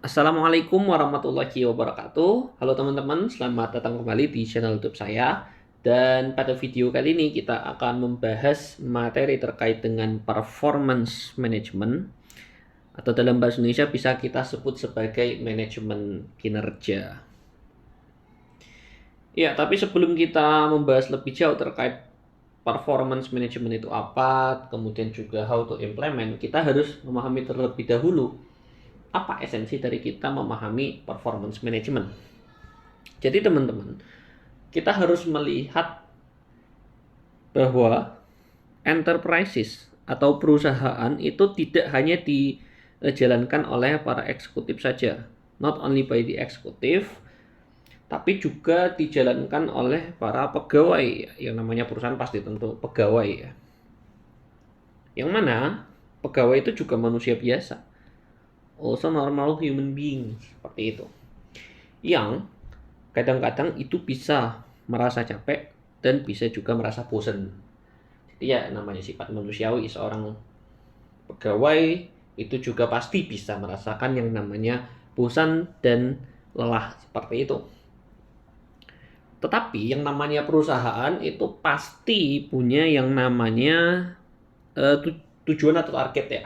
Assalamualaikum warahmatullahi wabarakatuh. Halo teman-teman, selamat datang kembali di channel YouTube saya. Dan pada video kali ini kita akan membahas materi terkait dengan performance management atau dalam bahasa Indonesia bisa kita sebut sebagai manajemen kinerja. Ya, tapi sebelum kita membahas lebih jauh terkait performance management itu apa, kemudian juga how to implement, kita harus memahami terlebih dahulu apa esensi dari kita memahami performance management. Jadi teman-teman, kita harus melihat bahwa enterprises atau perusahaan itu tidak hanya dijalankan oleh para eksekutif saja, not only by the executive, tapi juga dijalankan oleh para pegawai. Yang namanya perusahaan pasti tentu pegawai ya. Yang mana pegawai itu juga manusia biasa, also normal human being, seperti itu, yang kadang-kadang itu bisa merasa capek dan bisa juga merasa bosan. Jadi ya namanya sifat manusiawi, seorang pegawai itu juga pasti bisa merasakan yang namanya bosan dan lelah seperti itu. Tetapi yang namanya perusahaan itu pasti punya yang namanya tujuan atau target ya.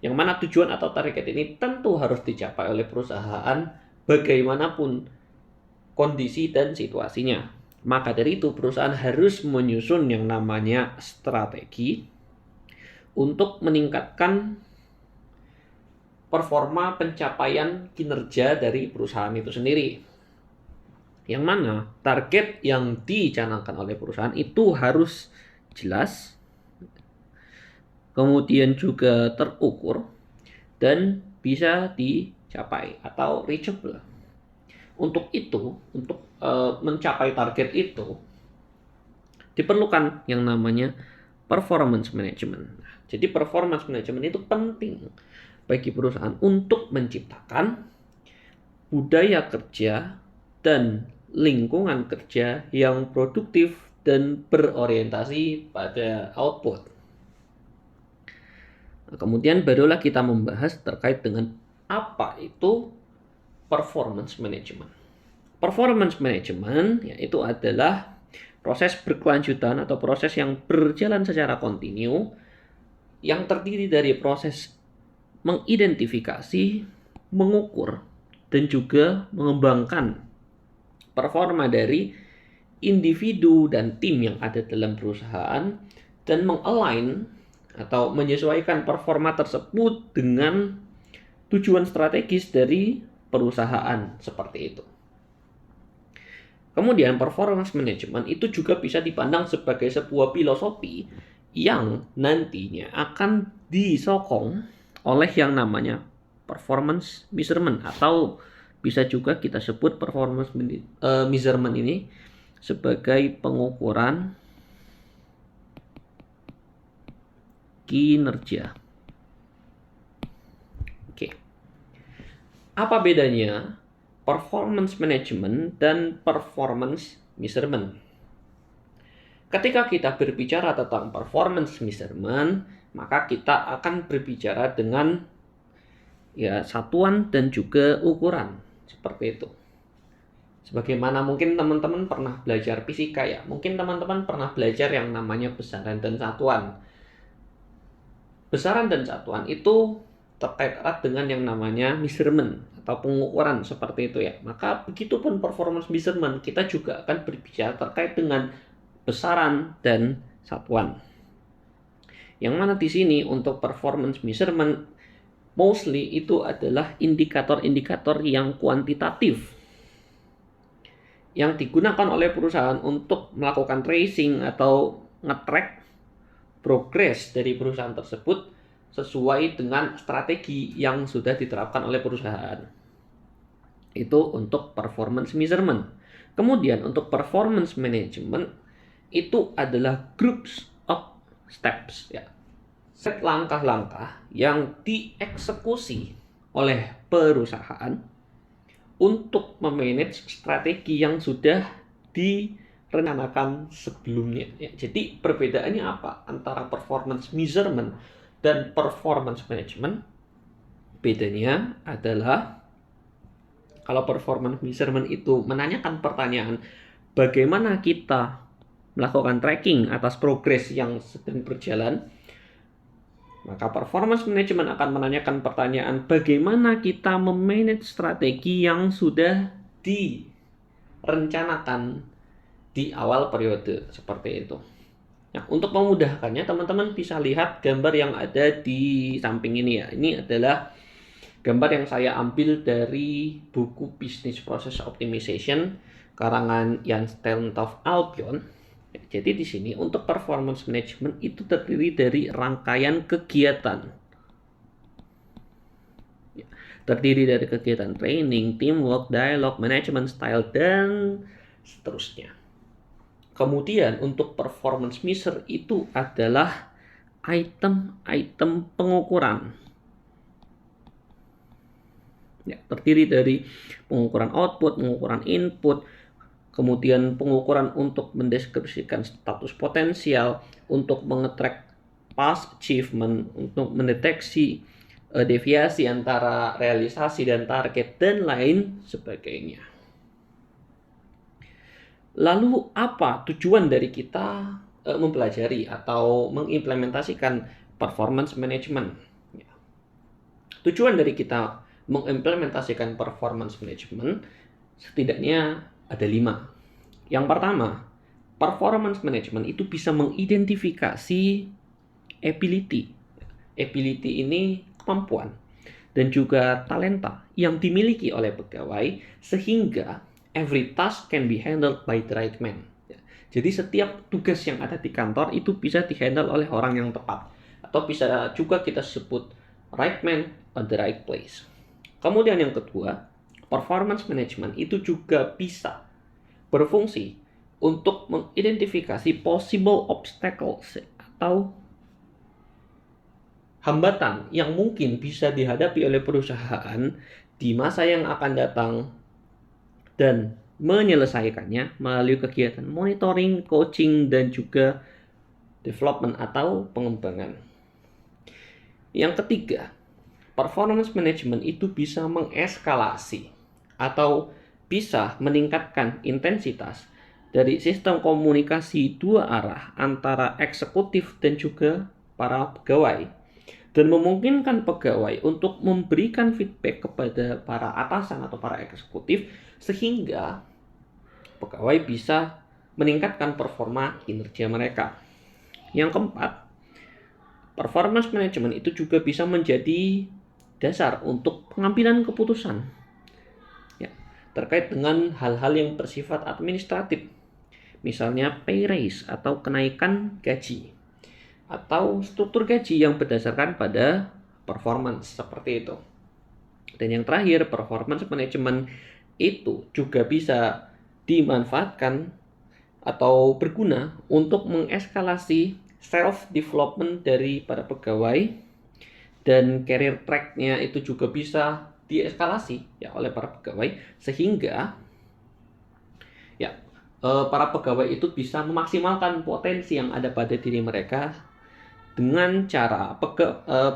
Yang mana tujuan atau target ini tentu harus dicapai oleh perusahaan bagaimanapun kondisi dan situasinya. Maka dari itu perusahaan harus menyusun yang namanya strategi untuk meningkatkan performa pencapaian kinerja dari perusahaan itu sendiri. Yang mana target yang dicanangkan oleh perusahaan itu harus jelas, kemudian juga terukur dan bisa dicapai atau reachable. Untuk itu, untuk mencapai target itu diperlukan yang namanya performance management. Jadi performance management itu penting bagi perusahaan untuk menciptakan budaya kerja dan lingkungan kerja yang produktif dan berorientasi pada output. Kemudian barulah kita membahas terkait dengan apa itu performance management. Performance management yaitu adalah proses berkelanjutan atau proses yang berjalan secara kontinu yang terdiri dari proses mengidentifikasi, mengukur, dan juga mengembangkan performa dari individu dan tim yang ada dalam perusahaan dan mengalign atau menyesuaikan performa tersebut dengan tujuan strategis dari perusahaan seperti itu. Kemudian performance management itu juga bisa dipandang sebagai sebuah filosofi yang nantinya akan disokong oleh yang namanya performance measurement, atau bisa juga kita sebut performance measurement ini sebagai pengukuran kinerja. Oke. Apa bedanya performance management dan performance measurement? Ketika kita berbicara tentang performance measurement, maka kita akan berbicara dengan ya satuan dan juga ukuran seperti itu. Sebagaimana mungkin teman-teman pernah belajar fisika ya, mungkin teman-teman pernah belajar yang namanya besaran dan satuan. Besaran dan satuan itu terkait erat dengan yang namanya measurement atau pengukuran seperti itu ya. Maka begitupun performance measurement, kita juga akan berbicara terkait dengan besaran dan satuan. Yang mana di sini untuk performance measurement mostly itu adalah indikator-indikator yang kuantitatif yang digunakan oleh perusahaan untuk melakukan tracing atau nge-track progres dari perusahaan tersebut sesuai dengan strategi yang sudah diterapkan oleh perusahaan. Itu untuk performance measurement. Kemudian untuk performance management itu adalah groups of steps ya. Set langkah-langkah yang dieksekusi oleh perusahaan untuk memanage strategi yang sudah direncanakan sebelumnya ya. Jadi perbedaannya apa antara performance measurement dan performance management? Bedanya adalah Kalau performance measurement itu menanyakan pertanyaan bagaimana kita melakukan tracking atas progres yang sedang berjalan, maka performance management akan menanyakan pertanyaan bagaimana kita memanage strategi yang sudah direncanakan di awal periode, seperti itu. Nah, untuk memudahkannya, teman-teman bisa lihat gambar yang ada di samping ini ya. Ini adalah gambar yang saya ambil dari buku Business Process Optimization karangan Jan Sterntov Albion. Jadi di sini untuk performance management itu terdiri dari rangkaian kegiatan. Terdiri dari kegiatan training, teamwork, dialogue, management style, dan seterusnya. Kemudian untuk performance measure itu adalah item-item pengukuran. Ya, terdiri dari pengukuran output, pengukuran input, kemudian pengukuran untuk mendeskripsikan status potensial, untuk mengetrack past achievement, untuk mendeteksi deviasi antara realisasi dan target, dan lain sebagainya. Lalu apa tujuan dari kita mempelajari atau mengimplementasikan performance management? Ya. Tujuan dari kita mengimplementasikan performance management setidaknya ada 5. Yang pertama, performance management itu bisa mengidentifikasi ability. Ability ini kemampuan dan juga talenta yang dimiliki oleh pegawai sehingga every task can be handled by the right man. Jadi setiap tugas yang ada di kantor itu bisa dihandle oleh orang yang tepat. Atau bisa juga kita sebut right man on the right place. Kemudian yang kedua, performance management itu juga bisa berfungsi untuk mengidentifikasi possible obstacles atau hambatan yang mungkin bisa dihadapi oleh perusahaan di masa yang akan datang dan menyelesaikannya melalui kegiatan monitoring, coaching, dan juga development atau pengembangan. Yang ketiga, performance management itu bisa mengeskalasi atau bisa meningkatkan intensitas dari sistem komunikasi dua arah antara eksekutif dan juga para pegawai, dan memungkinkan pegawai untuk memberikan feedback kepada para atasan atau para eksekutif sehingga pegawai bisa meningkatkan performa kinerja mereka. Yang keempat, performance management itu juga bisa menjadi dasar untuk pengambilan keputusan ya, terkait dengan hal-hal yang bersifat administratif, misalnya pay raise atau kenaikan gaji, atau struktur gaji yang berdasarkan pada performance, seperti itu. Dan yang terakhir, performance management itu juga bisa dimanfaatkan atau berguna untuk mengeskalasi self-development dari para pegawai, dan career track-nya itu juga bisa dieskalasi ya oleh para pegawai sehingga ya para pegawai itu bisa memaksimalkan potensi yang ada pada diri mereka dengan cara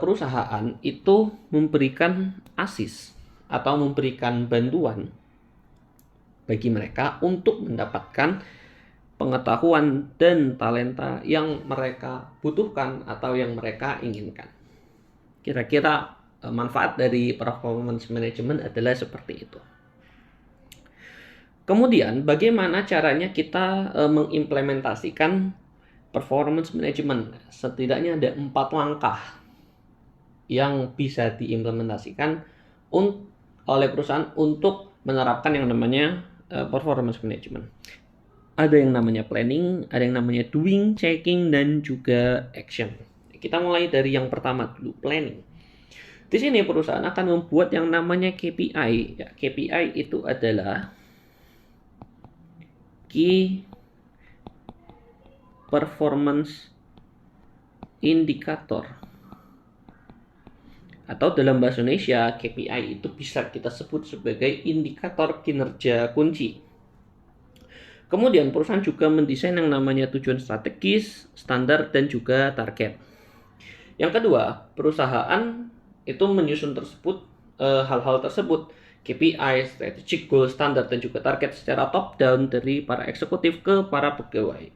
perusahaan itu memberikan asis atau memberikan bantuan bagi mereka untuk mendapatkan pengetahuan dan talenta yang mereka butuhkan atau yang mereka inginkan. Kira-kira manfaat dari performance management adalah seperti itu. Kemudian bagaimana caranya kita mengimplementasikan performance management? Setidaknya ada 4 langkah yang bisa diimplementasikan oleh perusahaan untuk menerapkan yang namanya performance management. Ada yang namanya planning, ada yang namanya doing, checking, dan juga action. Kita mulai dari yang pertama dulu, planning. Di sini perusahaan akan membuat yang namanya KPI. Ya, KPI itu adalah Key Performance Indicator. Atau dalam bahasa Indonesia, KPI itu bisa kita sebut sebagai indikator kinerja kunci. Kemudian perusahaan juga mendesain yang namanya tujuan strategis, standar, dan juga target. Yang kedua, perusahaan itu menyusun hal-hal tersebut KPI, strategic goal, standar, dan juga target secara top down dari para eksekutif ke para pegawai.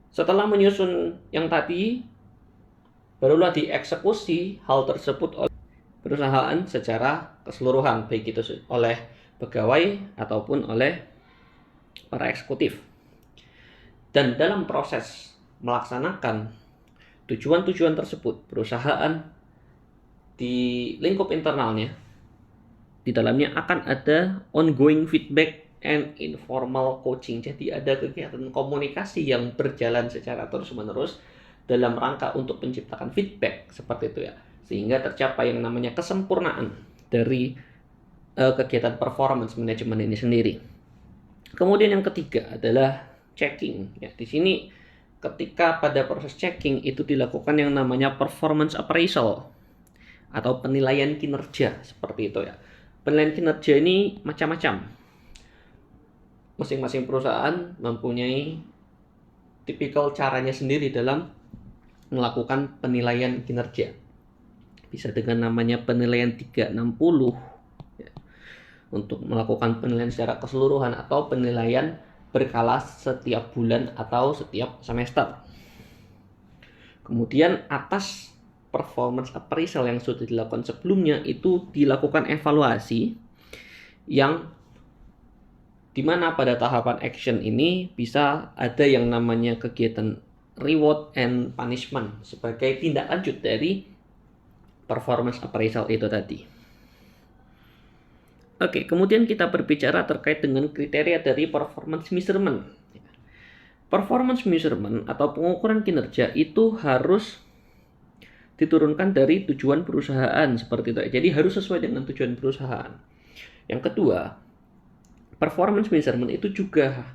Setelah menyusun yang tadi, barulah dieksekusi hal tersebut oleh perusahaan secara keseluruhan, baik itu oleh pegawai ataupun oleh para eksekutif. Dan dalam proses melaksanakan tujuan-tujuan tersebut, perusahaan di lingkup internalnya, di dalamnya akan ada ongoing feedback and informal coaching. Jadi ada kegiatan komunikasi yang berjalan secara terus-menerus dalam rangka untuk menciptakan feedback seperti itu ya, sehingga tercapai yang namanya kesempurnaan dari kegiatan performance management ini sendiri. Kemudian yang ketiga adalah checking. Ya, di sini ketika pada proses checking itu dilakukan yang namanya performance appraisal atau penilaian kinerja seperti itu ya. Penilaian kinerja ini macam-macam. Masing-masing perusahaan mempunyai tipikal caranya sendiri dalam melakukan penilaian kinerja. Bisa dengan namanya penilaian 360 ya, untuk melakukan penilaian secara keseluruhan, atau penilaian berkala setiap bulan atau setiap semester. Kemudian atas performance appraisal yang sudah dilakukan sebelumnya itu dilakukan evaluasi, yang dimana pada tahapan action ini bisa ada yang namanya kegiatan reward and punishment sebagai tindak lanjut dari performance appraisal itu tadi. Oke, kemudian kita berbicara terkait dengan kriteria dari performance measurement. Performance measurement atau pengukuran kinerja itu harus diturunkan dari tujuan perusahaan seperti itu. Jadi harus sesuai dengan tujuan perusahaan. Yang kedua, performance measurement itu juga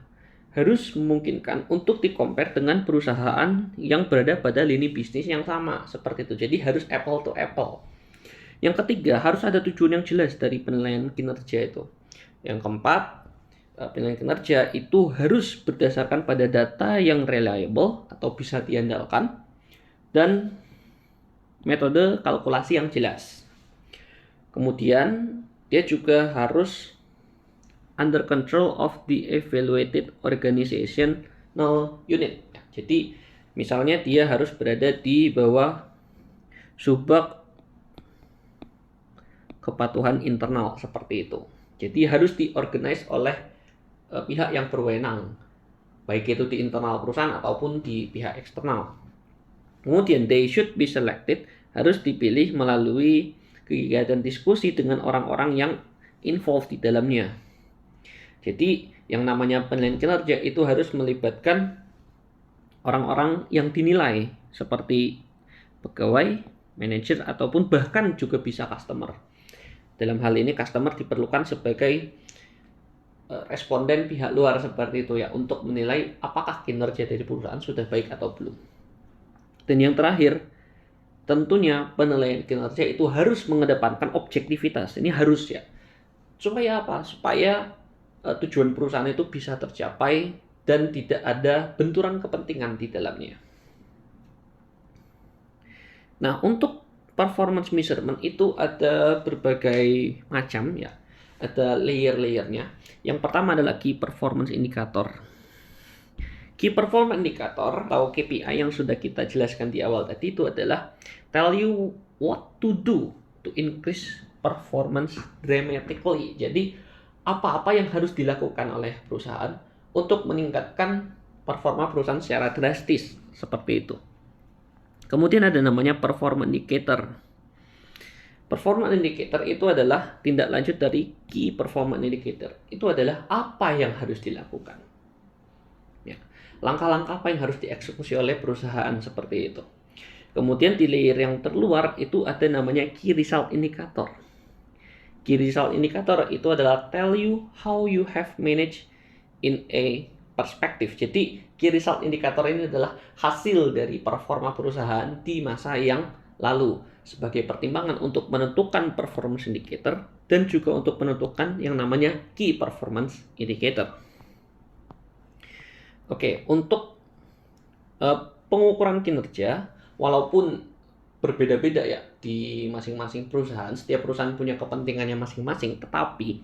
harus memungkinkan untuk di-compare dengan perusahaan yang berada pada lini bisnis yang sama seperti itu. Jadi harus apple to apple. Yang ketiga, harus ada tujuan yang jelas dari penilaian kinerja itu. Yang keempat, penilaian kinerja itu harus berdasarkan pada data yang reliable atau bisa diandalkan, dan metode kalkulasi yang jelas. Kemudian dia juga harus under control of the evaluated organizational unit. Jadi misalnya dia harus berada di bawah subak kepatuhan internal seperti itu. Jadi harus diorganize oleh pihak yang berwenang, baik itu di internal perusahaan ataupun di pihak eksternal. Kemudian they should be selected, harus dipilih melalui kegiatan diskusi dengan orang-orang yang involved di dalamnya. Jadi yang namanya penilaian kinerja itu harus melibatkan orang-orang yang dinilai seperti pegawai, manajer, ataupun bahkan juga bisa customer. Dalam hal ini customer diperlukan sebagai responden pihak luar seperti itu ya, untuk menilai apakah kinerja dari perusahaan sudah baik atau belum. Dan yang terakhir, tentunya penilaian kinerja itu harus mengedepankan objektivitas. Ini harus ya. Supaya apa? Supaya tujuan perusahaan itu bisa tercapai dan tidak ada benturan kepentingan di dalamnya. Nah, untuk performance measurement itu ada berbagai macam ya. Ada layer-layernya. Yang pertama adalah key performance indicator. Key performance indicator atau KPI yang sudah kita jelaskan di awal tadi itu adalah tell you what to do to increase performance dramatically. Jadi apa-apa yang harus dilakukan oleh perusahaan untuk meningkatkan performa perusahaan secara drastis seperti itu. Kemudian ada namanya performance indicator. Performance indicator itu adalah tindak lanjut dari key performance indicator. Itu adalah apa yang harus dilakukan. Ya. Langkah-langkah apa yang harus dieksekusi oleh perusahaan seperti itu. Kemudian di layer yang terluar itu ada namanya key result indicator. Key result indicator itu adalah tell you how you have managed in a perspective. Jadi key result indicator ini adalah hasil dari performa perusahaan di masa yang lalu sebagai pertimbangan untuk menentukan performance indicator dan juga untuk menentukan yang namanya key performance indicator. Oke, untuk pengukuran kinerja, walaupun berbeda-beda ya di masing-masing perusahaan. Setiap perusahaan punya kepentingannya masing-masing, tetapi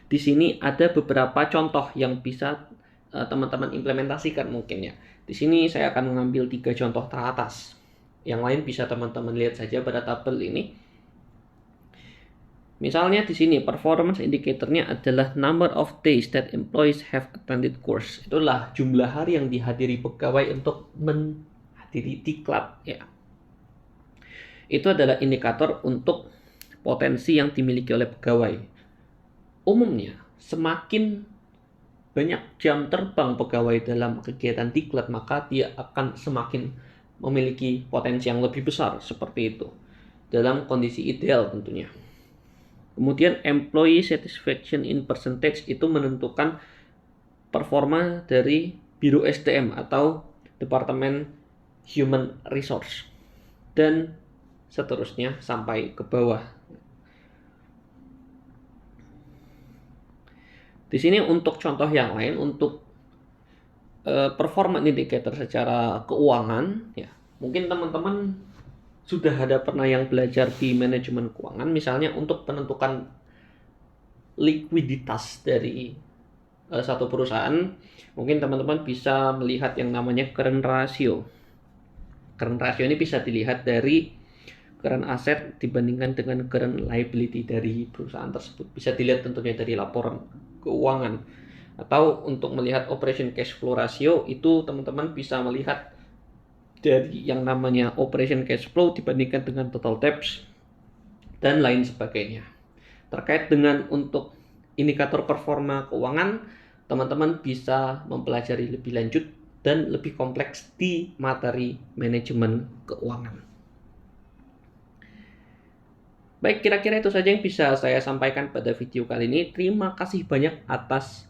di sini ada beberapa contoh yang bisa teman-teman implementasikan mungkin ya. Di sini saya akan mengambil 3 contoh teratas. Yang lain bisa teman-teman lihat saja pada tabel ini. Misalnya di sini performance indicator-nya adalah number of days that employees have attended course. Itulah jumlah hari yang dihadiri pegawai untuk menghadiri diklat ya. Itu adalah indikator untuk potensi yang dimiliki oleh pegawai. Umumnya, semakin banyak jam terbang pegawai dalam kegiatan diklat, maka dia akan semakin memiliki potensi yang lebih besar, seperti itu. Dalam kondisi ideal tentunya. Kemudian employee satisfaction in percentage itu menentukan performa dari Biro SDM atau Departemen Human Resource. Dan seterusnya sampai ke bawah. Di sini untuk contoh yang lain, untuk performance indicator secara keuangan, ya mungkin teman-teman sudah ada pernah yang belajar di manajemen keuangan, misalnya untuk menentukan likuiditas dari satu perusahaan, mungkin teman-teman bisa melihat yang namanya current ratio. Current ratio ini bisa dilihat dari current asset dibandingkan dengan current liability dari perusahaan tersebut. Bisa dilihat tentunya dari laporan keuangan. Atau untuk melihat operation cash flow ratio, itu teman-teman bisa melihat dari yang namanya operation cash flow dibandingkan dengan total debts dan lain sebagainya. Terkait dengan untuk indikator performa keuangan, teman-teman bisa mempelajari lebih lanjut dan lebih kompleks di materi manajemen keuangan. Baik, kira-kira itu saja yang bisa saya sampaikan pada video kali ini. Terima kasih banyak atas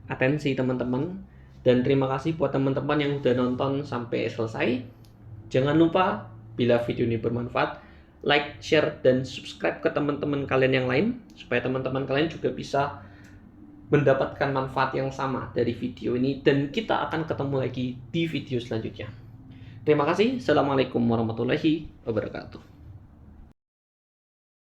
atensi teman-teman, dan terima kasih buat teman-teman yang udah nonton sampai selesai. Jangan lupa bila video ini bermanfaat, like, share, dan subscribe ke teman-teman kalian yang lain, supaya teman-teman kalian juga bisa mendapatkan manfaat yang sama dari video ini, dan kita akan ketemu lagi di video selanjutnya. Terima kasih. Assalamualaikum warahmatullahi wabarakatuh.